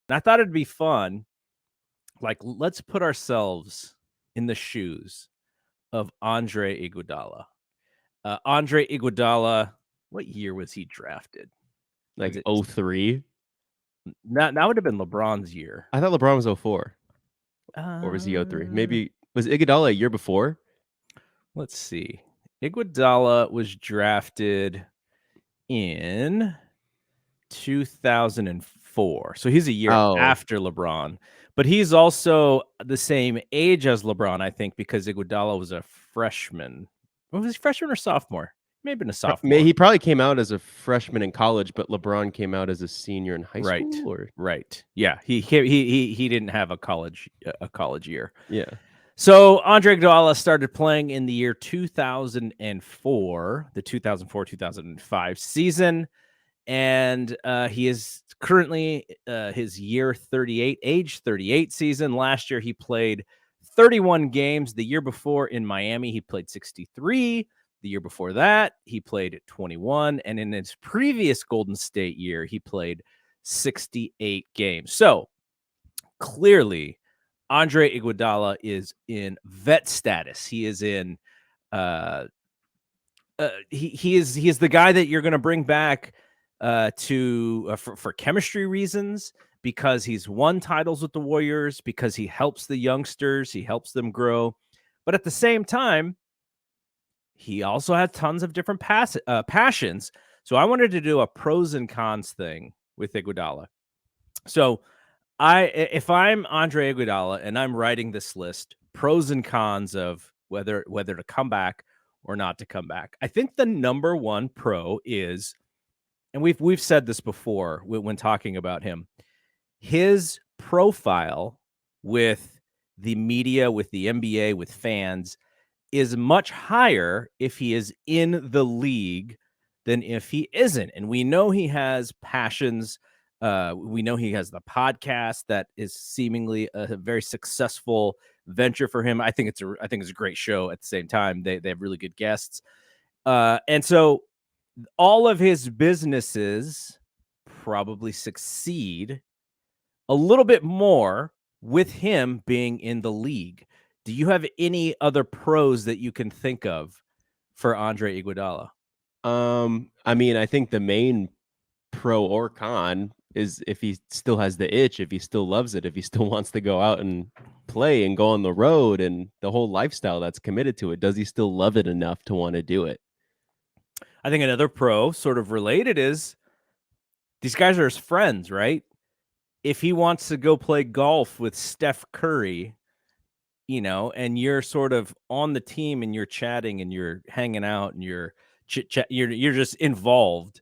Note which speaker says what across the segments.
Speaker 1: And I thought it'd be fun. Like, let's put ourselves in the shoes of Andre Iguodala. Andre Iguodala, what year was he drafted? Was
Speaker 2: Like
Speaker 1: it
Speaker 2: 03?
Speaker 1: that would have been LeBron's year.
Speaker 2: I thought LeBron was 04. Or was he 03?
Speaker 1: Uh,
Speaker 2: Maybe was Iguodala a year before?
Speaker 1: let's see. Iguodala was drafted in 2004. So he's a year
Speaker 2: Oh,
Speaker 1: after LeBron, but he's also the same age as LeBron, I think, because Iguodala was a freshman. Was he freshman or sophomore? Maybe been a sophomore.
Speaker 2: he probably came out as a freshman in college, but LeBron came out as a senior in high
Speaker 1: Right.
Speaker 2: school, or
Speaker 1: Right. Yeah. He didn't have a college year.
Speaker 2: yeah.
Speaker 1: So Andre Iguodala started playing in the year 2004, the 2004-2005 season, and he is currently his year 38, age 38 season. Last year he played 31 games. The year before in Miami he played 63. The year before that he played 21, and in his previous Golden State year he played 68 games. So clearly Andre Iguodala is in vet status. He is in uh he is the guy that you're going to bring back for chemistry reasons, because he's won titles with the Warriors, because he helps the youngsters, he helps them grow. But at the same time, he also has tons of different passions. So I wanted to do a pros and cons thing with Iguodala. So if I'm Andre Iguodala and I'm writing this list, pros and cons of whether to come back or not to come back, I think the number one pro is, and we've said this before when talking about him, his profile with the media, with the NBA, with fans is much higher if he is in the league than if he isn't. And we know he has passions. We know he has the podcast that is seemingly a very successful venture for him. I think it's a great show. At the same time, they have really good guests, and so all of his businesses probably succeed a little bit more with him being in the league. Do you have any other pros that you can think of for Andre Iguodala?
Speaker 2: I mean, I think the main pro or con is if he still has the itch, if he still loves it, if he still wants to go out and play and go on the road and the whole lifestyle that's committed to it. Does he still love it enough to want to do it?
Speaker 1: I think another pro, sort of related, is these guys are his friends, right? If he wants to go play golf with Steph Curry, and you're sort of on the team and you're chatting and you're hanging out and you're chit chat, you're just involved.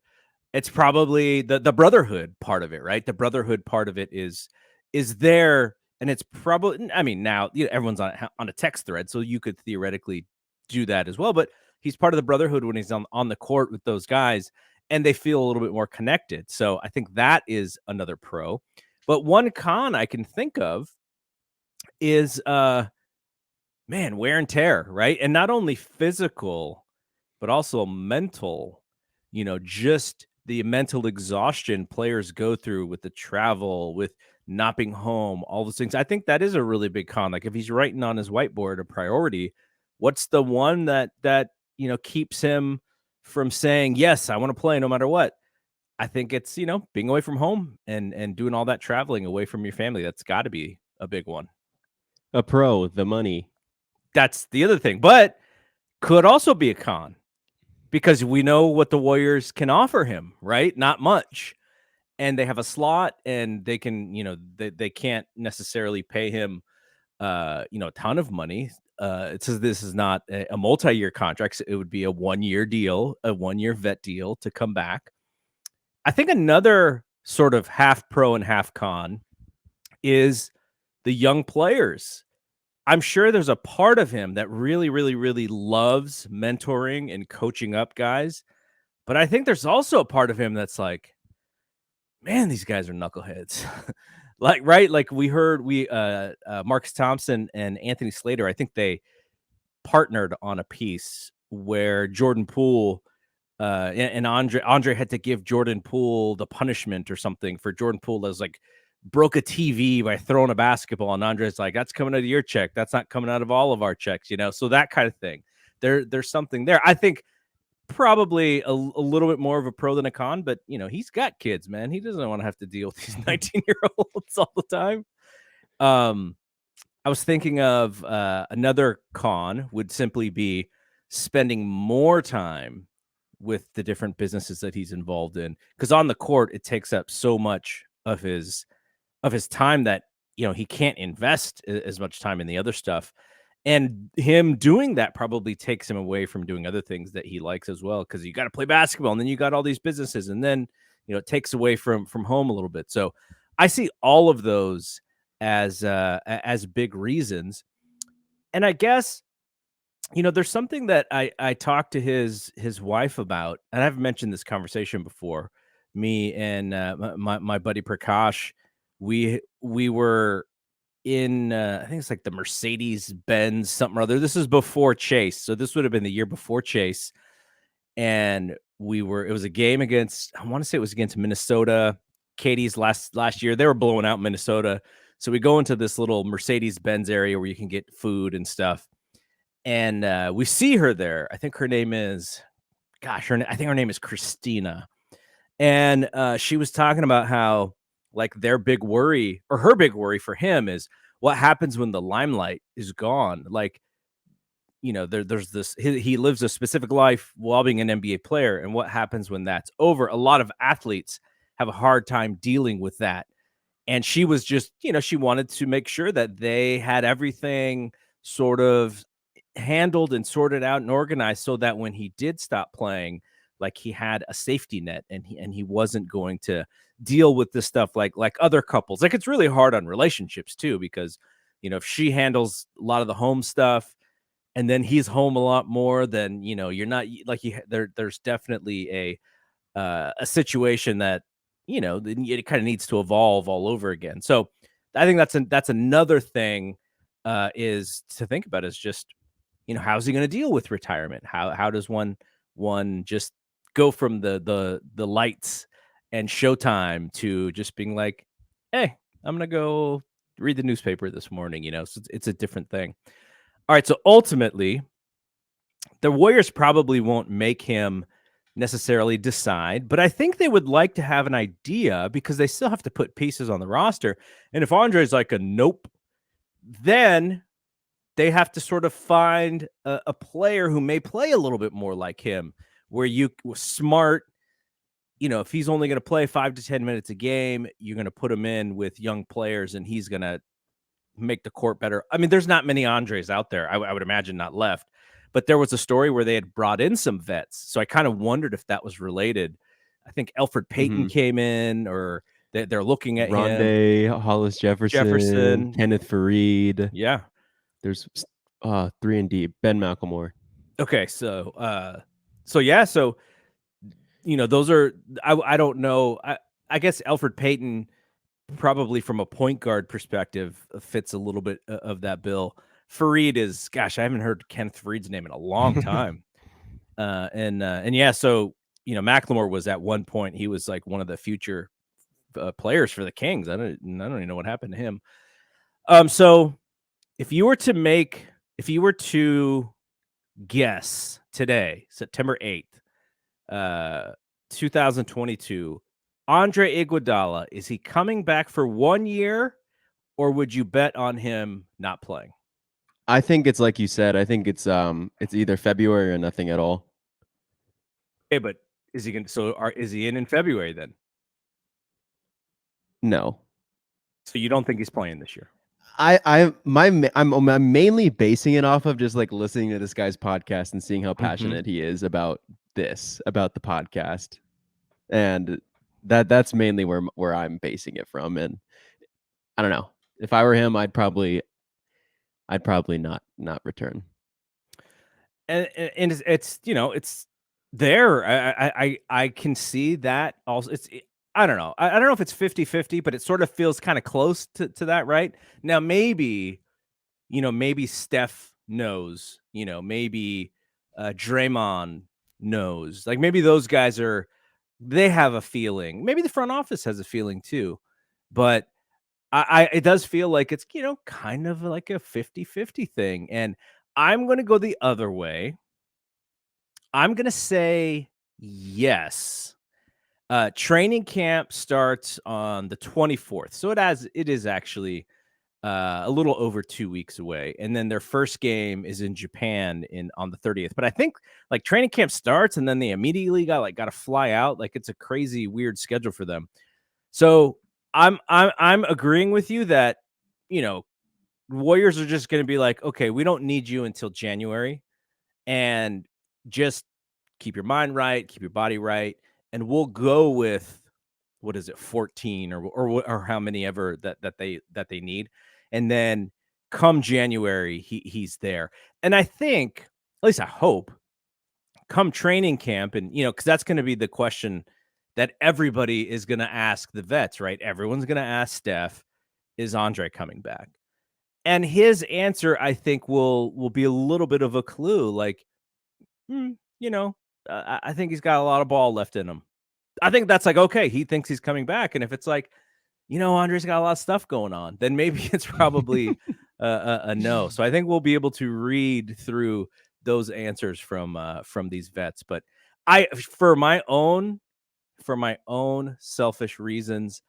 Speaker 1: It's probably the brotherhood part of it, right? The brotherhood part of it is there, and it's probably. I mean, now everyone's on a text thread, so you could theoretically do that as well. But he's part of the brotherhood when he's on the court with those guys, and they feel a little bit more connected. So I think that is another pro. But one con I can think of is man, wear and tear, right? And not only physical, but also mental, just the mental exhaustion players go through with the travel, with not being home, all those things. I think that is a really big con. Like if he's writing on his whiteboard a priority, what's the one that keeps him from saying, yes, I want to play no matter what? I think it's, being away from home and doing all that traveling away from your family. That's got to be a big one.
Speaker 2: A pro, the money.
Speaker 1: That's the other thing, but could also be a con, because we know what the Warriors can offer him, right? Not much. And they have a slot, and they can, they can't necessarily pay him a ton of money. It says this is not a multi-year contract. So it would be a 1-year deal, a 1-year vet deal to come back. I think another sort of half pro and half con is the young players. I'm sure there's a part of him that really, really, really loves mentoring and coaching up guys. But I think there's also a part of him that's like, man, these guys are knuckleheads. Like, right? Like we heard Marcus Thompson and Anthony Slater, I think they partnered on a piece where Jordan Poole and Andre had to give Jordan Poole the punishment or something for Jordan Poole. That was like broke a TV by throwing a basketball, and Andre's like, "That's coming out of your check. That's not coming out of all of our checks," So that kind of thing. There's something there. I think probably a little bit more of a pro than a con, but he's got kids, man. He doesn't want to have to deal with these 19-year-olds all the time. I was thinking of another con would simply be spending more time with the different businesses that he's involved in, because on the court it takes up so much of his time that he can't invest as much time in the other stuff, and him doing that probably takes him away from doing other things that he likes as well, because you got to play basketball and then you got all these businesses, and then it takes away from home a little bit. So I see all of those as big reasons. And I guess there's something that I talked to his wife about, and I've mentioned this conversation before. Me and my buddy Prakash, we were in I think it's like the Mercedes Benz something or other. This is before Chase, so this would have been the year before Chase, and it was a game against, I want to say it was against Minnesota. Katie's last year, they were blowing out Minnesota. So we go into this little Mercedes Benz area where you can get food and stuff. And we see her there. I think her name is, I think her name is Christina. And she was talking about how, like, their big worry, or her big worry for him, is what happens when the limelight is gone. Like, there's this, he lives a specific life while being an NBA player. And what happens when that's over? A lot of athletes have a hard time dealing with that. And she was just, she wanted to make sure that they had everything sort of handled and sorted out and organized, so that when he did stop playing, like, he had a safety net, and he wasn't going to deal with this stuff like other couples. Like, it's really hard on relationships too, because if she handles a lot of the home stuff and then he's home a lot more, then you're not like, there's definitely a situation that it kind of needs to evolve all over again. So I think that's another thing is to think about, is just how's he going to deal with retirement? How does one just go from the lights and showtime to just being like, hey, I'm gonna go read the newspaper this morning? So it's a different thing. All right, so ultimately the Warriors probably won't make him necessarily decide, but I think they would like to have an idea, because they still have to put pieces on the roster. And if Andre's like a nope, then they have to sort of find a player who may play a little bit more like him, where you smart, if he's only going to play 5 to 10 minutes a game, you're going to put him in with young players and he's going to make the court better. I mean, there's not many Andres out there. I would imagine not left. But there was a story where they had brought in some vets. So I kind of wondered if that was related. I think Elfrid Payton came in, or they're looking at
Speaker 2: Rondé,
Speaker 1: him.
Speaker 2: Hollis Jefferson, Kenneth Faried.
Speaker 1: Yeah.
Speaker 2: There's 3 and D, Ben McLemore.
Speaker 1: Okay. So those are, I don't know. I guess Elfrid Payton, probably from a point guard perspective, fits a little bit of that bill. Faried is, gosh, I haven't heard Kenneth Faried's name in a long time. And yeah, so McLemore was, at one point, he was like one of the future players for the Kings. I don't even know what happened to him. So if you were to guess today, September 8th, 2022, Andre Iguodala, is he coming back for 1 year, or would you bet on him not playing?
Speaker 2: I think it's like you said. I think it's either February or nothing at all.
Speaker 1: Okay, but is he going? Is he in February then?
Speaker 2: No.
Speaker 1: So you don't think he's playing this year?
Speaker 2: I'm mainly basing it off of just like listening to this guy's podcast and seeing how passionate he is about the podcast, and that's mainly where I'm basing it from. And I don't know, if I were him, I'd probably not return.
Speaker 1: And it's it's there. I can see that also. I don't know. I don't know if it's 50-50, but it sort of feels kind of close to that, right? Now, maybe Steph knows, maybe Draymond knows. Like, maybe those guys they have a feeling. Maybe the front office has a feeling too. But it does feel like it's, kind of like a 50-50 thing, and I'm gonna go the other way. I'm gonna say yes. Training camp starts on the 24th, so it is actually a little over 2 weeks away, and then their first game is in Japan on the 30th. But I think like training camp starts, and then they immediately got to fly out. Like it's a crazy weird schedule for them. So I'm agreeing with you that you know Warriors are just going to be like, okay, we don't need you until January, and just keep your mind right, keep your body right, and we'll go with what is it, 14 or how many ever that they need, and then come January he's there. And I think, at least I hope, come training camp, and because that's going to be the question that everybody is going to ask the vets, right? Everyone's going to ask Steph, is Andre coming back? And his answer, I think, will be a little bit of a clue. Like, "Hmm, you know, I think he's got a lot of ball left in him." I think that's like, okay, he thinks he's coming back. And if it's like, Andre's got a lot of stuff going on, then maybe it's probably a no. So I think we'll be able to read through those answers from these vets. But I, for my own selfish reasons,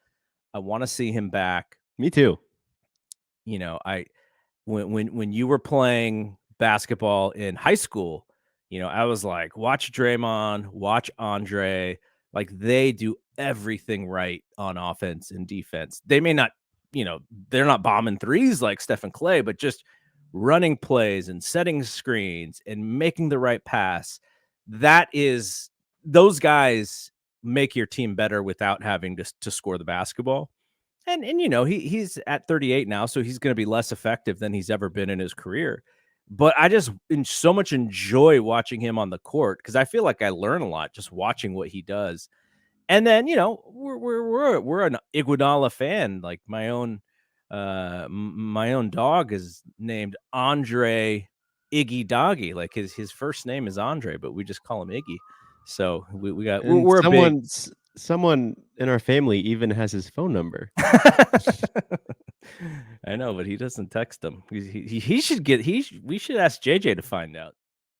Speaker 1: I want to see him back.
Speaker 2: Me too.
Speaker 1: I when you were playing basketball in high school, I was like, watch Draymond, watch Andre, like they do everything right on offense and defense. They may not, they're not bombing threes like Steph and Clay, but just running plays and setting screens and making the right pass. Those guys make your team better without having to score the basketball. And he's at 38 now, so he's gonna be less effective than he's ever been in his career. But I just so much enjoy watching him on the court because I feel like I learn a lot just watching what he does. And then, we're an Iguodala fan. Like my own dog is named Andre Iggy Doggy. Like his first name is Andre, but we just call him Iggy. So
Speaker 2: And
Speaker 1: we're a big
Speaker 2: someone in our family even has his phone number.
Speaker 1: I know, but he doesn't text him. We should ask JJ to find out.